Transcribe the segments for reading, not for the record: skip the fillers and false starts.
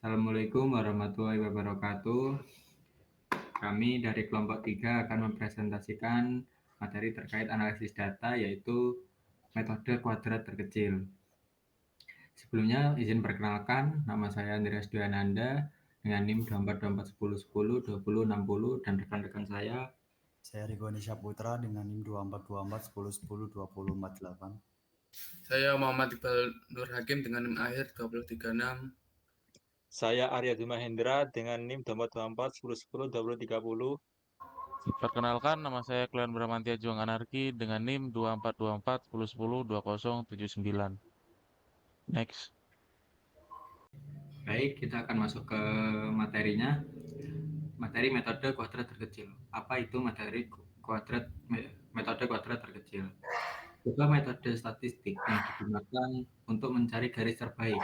Assalamualaikum warahmatullahi wabarakatuh. Kami dari kelompok 3 akan mempresentasikan materi terkait analisis data, yaitu metode kuadrat terkecil. Sebelumnya izin perkenalkan, nama saya Andreas Dwi-Ananda dengan NIM 242410102060 dan rekan-rekan saya. Saya Riko Nisha Putra dengan NIM 242410102048. Saya Muhammad Iqbal Nur Hakim dengan NIM akhir 2036. Saya Arya Bima Hendra dengan NIM 241110102030. Perkenalkan, nama saya Kleon Bramantia Juang Anarki dengan NIM 242410102079. Next. Baik, kita akan masuk ke materinya. Materi metode kuadrat terkecil. Apa itu metode kuadrat terkecil? Sebuah metode statistik yang digunakan untuk mencari garis terbaik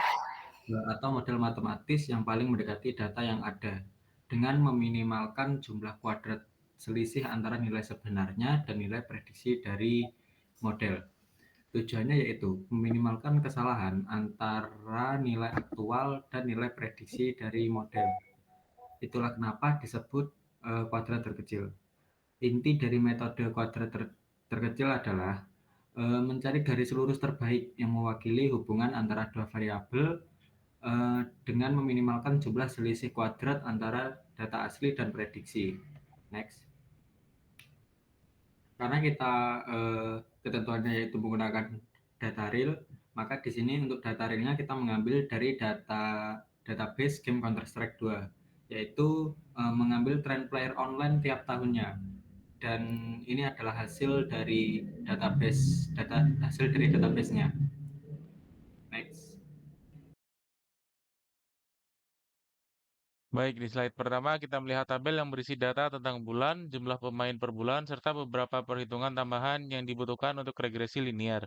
atau model matematis yang paling mendekati data yang ada dengan meminimalkan jumlah kuadrat selisih antara nilai sebenarnya dan nilai prediksi dari model. Tujuannya yaitu meminimalkan kesalahan antara nilai aktual dan nilai prediksi dari model. Itulah kenapa disebut kuadrat terkecil. Inti dari metode kuadrat terkecil adalah mencari garis lurus terbaik yang mewakili hubungan antara dua variabel dengan meminimalkan jumlah selisih kuadrat antara data asli dan prediksi. Next. Karena kita ketentuannya yaitu menggunakan data real, maka di sini untuk data realnya kita mengambil dari database game Counter-Strike 2, yaitu mengambil trend player online tiap tahunnya. Dan ini adalah hasil dari database-nya. Next. Baik, di slide pertama kita melihat tabel yang berisi data tentang bulan, jumlah pemain per bulan, serta beberapa perhitungan tambahan yang dibutuhkan untuk regresi linear.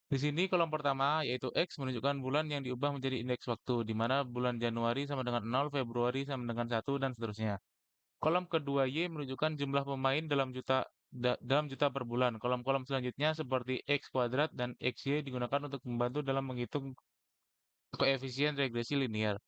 Di sini kolom pertama, yaitu X, menunjukkan bulan yang diubah menjadi indeks waktu, di mana bulan Januari sama dengan 0, Februari sama dengan 1, dan seterusnya. Kolom kedua Y menunjukkan jumlah pemain dalam juta per bulan. Kolom-kolom selanjutnya seperti X kuadrat dan XY digunakan untuk membantu dalam menghitung koefisien regresi linear.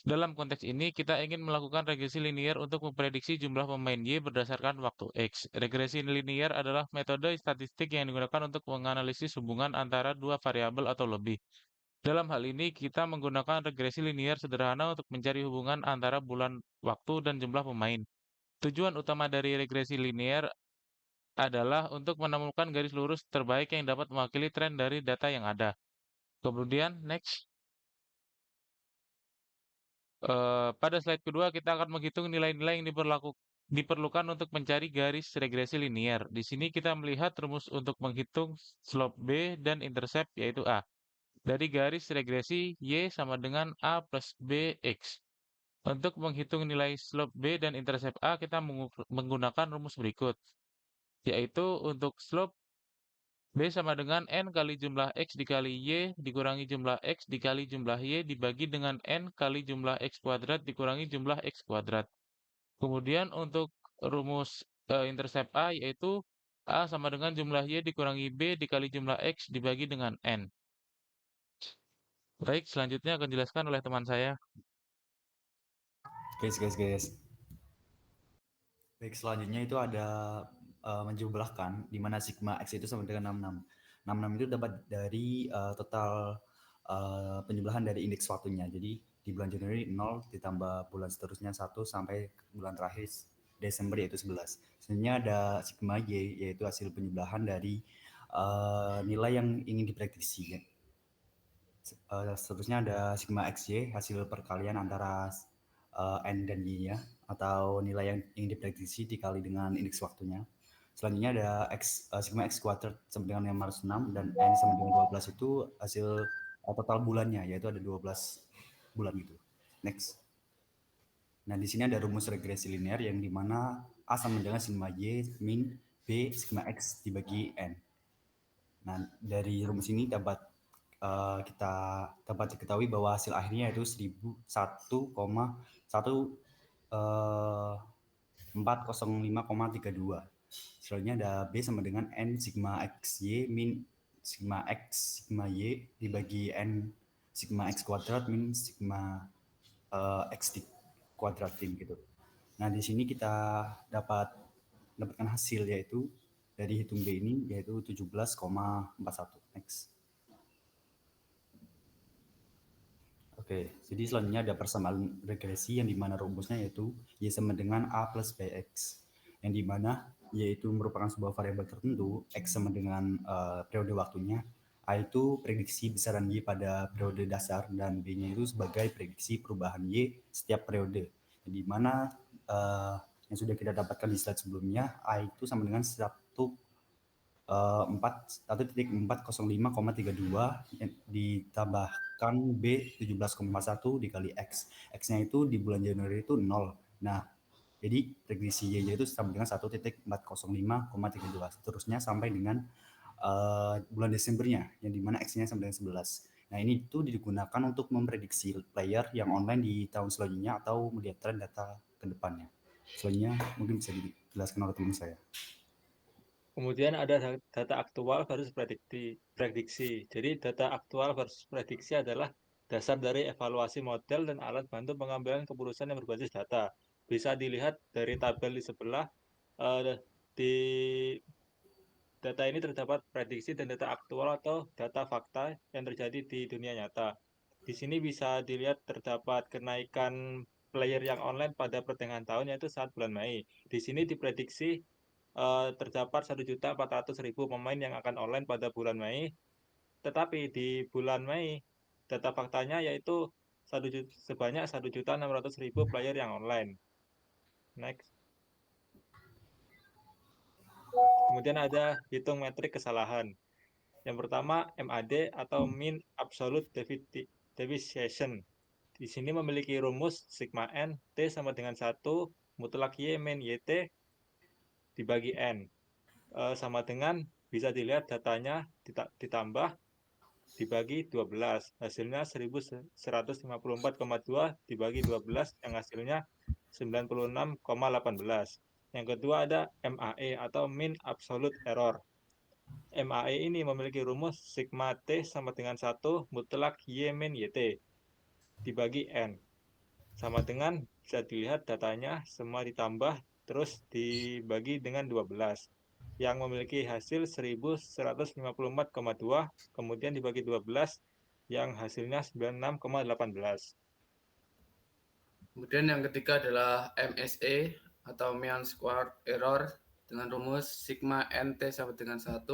Dalam konteks ini, kita ingin melakukan regresi linear untuk memprediksi jumlah pemain Y berdasarkan waktu X. Regresi linear adalah metode statistik yang digunakan untuk menganalisis hubungan antara dua variabel atau lebih. Dalam hal ini, kita menggunakan regresi linear sederhana untuk mencari hubungan antara bulan, waktu, dan jumlah pemain. Tujuan utama dari regresi linear adalah untuk menemukan garis lurus terbaik yang dapat mewakili tren dari data yang ada. Kemudian, next. Pada slide kedua, kita akan menghitung nilai-nilai yang diperlukan untuk mencari garis regresi linear. Di sini kita melihat rumus untuk menghitung slope B dan intercept, yaitu A. Dari garis regresi Y sama dengan A plus BX. Untuk menghitung nilai slope B dan intercept A, kita menggunakan rumus berikut, yaitu untuk slope B sama dengan N kali jumlah X dikali Y dikurangi jumlah X dikali jumlah Y dibagi dengan N kali jumlah X kuadrat dikurangi jumlah X kuadrat. Kemudian untuk rumus intercept A, yaitu A sama dengan jumlah Y dikurangi B dikali jumlah X dibagi dengan N. Baik, selanjutnya akan dijelaskan oleh teman saya. Guys. Baik, selanjutnya itu ada menjumlahkan di mana sigma X itu sama dengan 66. 66 itu dapat dari total penjumlahan dari indeks waktunya. Jadi di bulan Januari 0 ditambah bulan seterusnya 1 sampai bulan terakhir Desember yaitu 11. Selanjutnya ada sigma Y yaitu hasil penjumlahan dari nilai yang ingin diprediksi. Seterusnya ada sigma XY hasil perkalian antara N dan Y-nya atau nilai yang ingin diprediksi dikali dengan indeks waktunya. Selanjutnya ada sigma X kuadrat sama dengan 506 dan N sama dengan 12 itu hasil total bulannya, yaitu ada 12 bulan gitu. Next. Nah, di sini ada rumus regresi linear yang dimana A sama dengan sigma Y min B sigma X dibagi N. Nah, dari rumus ini kita dapat diketahui bahwa hasil akhirnya yaitu 1001,405,32. Selanjutnya ada B sama dengan N sigma XY min sigma X sigma Y dibagi N sigma X kuadrat min sigma X dikuadratin gitu. Nah, di sini kita dapatkan hasil yaitu dari hitung B ini yaitu 17,41 X. Oke, jadi selanjutnya ada persamaan regresi yang dimana rumusnya yaitu Y sama dengan A plus BX. Yang dimana Y itu merupakan sebuah variabel tertentu, X sama dengan periode waktunya, A itu prediksi besaran Y pada periode dasar, dan B-nya itu sebagai prediksi perubahan Y setiap periode. Yang dimana yang sudah kita dapatkan di slide sebelumnya, A itu sama dengan 1.405,32 ditambahkan B 17,1 dikali X. X-nya itu di bulan Januari itu 0. Nah, jadi regresi Y-nya itu sama dengan 1.405,32. Seterusnya sampai dengan bulan Desembernya, yang dimana X-nya sama dengan 11. Nah, ini itu digunakan untuk memprediksi player yang online di tahun selanjutnya atau melihat tren data ke depannya. Selanjutnya mungkin bisa dijelaskan oleh teman saya. Kemudian ada data aktual versus prediksi. Jadi data aktual versus prediksi adalah dasar dari evaluasi model dan alat bantu pengambilan keputusan yang berbasis data. Bisa dilihat dari tabel di sebelah. Di data ini terdapat prediksi dan data aktual atau data fakta yang terjadi di dunia nyata. Di sini bisa dilihat terdapat kenaikan player yang online pada pertengahan tahun, yaitu saat bulan Mei. Di sini diprediksi terdapat 1.400.000 pemain yang akan online pada bulan Mei. Tetapi di bulan Mei, data faktanya yaitu sebanyak 1.600.000 player yang online. Next. Kemudian ada hitung metrik kesalahan. Yang pertama, MAD atau Mean Absolute Deviation. Di sini memiliki rumus sigma N, T sama dengan 1, mutlak Y min YT dibagi N. Sama dengan, bisa dilihat datanya ditambah dibagi 12. Hasilnya 1154,2 dibagi 12 yang hasilnya 96,18. Yang kedua ada MAE atau Mean Absolute Error. MAE ini memiliki rumus sigma T sama dengan 1 mutlak Y min YT dibagi N. Sama dengan bisa dilihat datanya semua ditambah terus dibagi dengan 12 yang memiliki hasil 1154,2 kemudian dibagi 12 yang hasilnya 96,18. Kemudian yang ketiga adalah MSE atau Mean Squared Error dengan rumus sigma NT sama dengan 1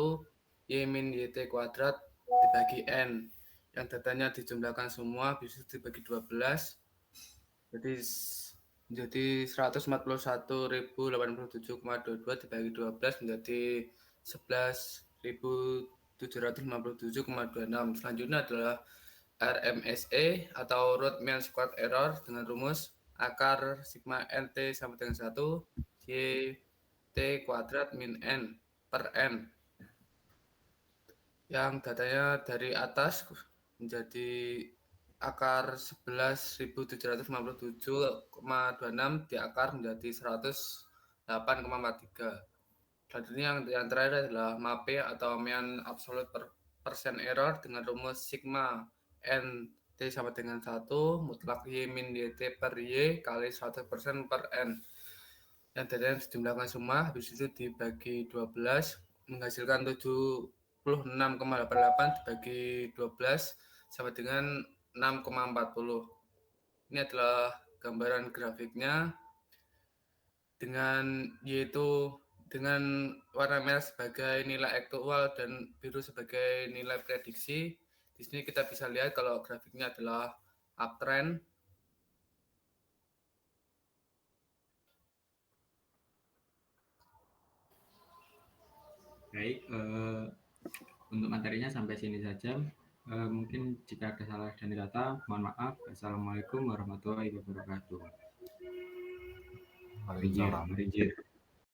Y min YT kuadrat dibagi N. Yang datanya dijumlahkan semua bisa dibagi 12. Jadi 141.087,22 dibagi 12 menjadi 11.757,26. Selanjutnya adalah RMSE atau Root Mean Squared Error dengan rumus akar sigma NT sama dengan 1 YT kuadrat min N per N. Yang datanya dari atas menjadi akar 11.757,26 diakar menjadi 108,43. Selanjutnya yang terakhir adalah MAPE atau Mean Absolute Percent Error dengan rumus sigma NT sama dengan 1 mutlak Y min YT per Y kali 100% per N. Yang datanya dijumlahkan semua, habis itu dibagi 12 menghasilkan 76,88 dibagi 12 sama dengan 6,40. Ini adalah gambaran grafiknya yaitu dengan warna merah sebagai nilai aktual dan biru sebagai nilai prediksi. Di sini kita bisa lihat kalau grafiknya adalah uptrend. Baik, untuk materinya sampai sini saja. Mungkin jika ada salah dan kata, mohon maaf. Assalamualaikum warahmatullahi wabarakatuh. Waalaikumsalam. Rijir.